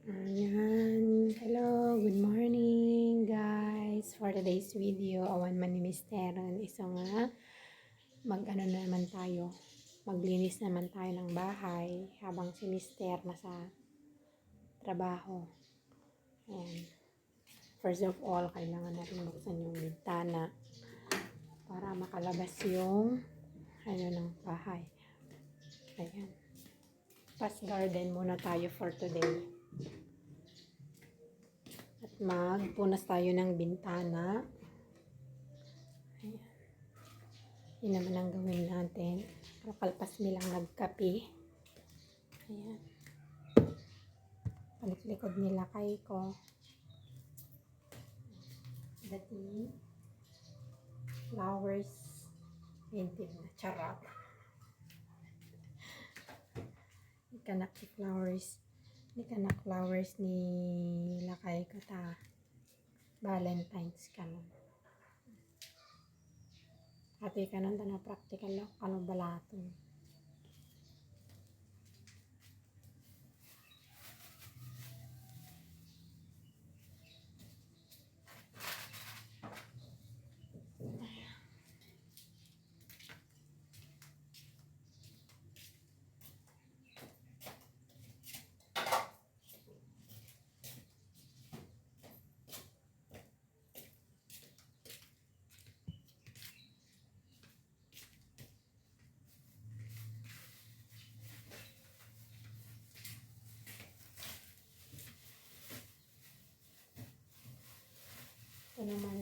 Ayan. Hello, good morning guys. For today's video, awan man ni Misteron. Isa nga, mag-ano na naman tayo. Maglinis naman tayo ng bahay habang si Mister nasa trabaho. Ayan. First of all, kailangan natin buksan yung bintana para makalabas yung ng bahay. Ayan. Pas garden muna tayo for today. At magpunas tayo ng bintana. Ayan. Yun naman ang gawin natin. Kalpas nilang nagkape. Ayan. Paliklikod nila kay ko. Dati flowers painted na charap. Ikanak si flowers. Ikanak flowers ni lakay ko ta. Valentine's kanon. Ate kanon ta na practical lang ano balaton. Ito naman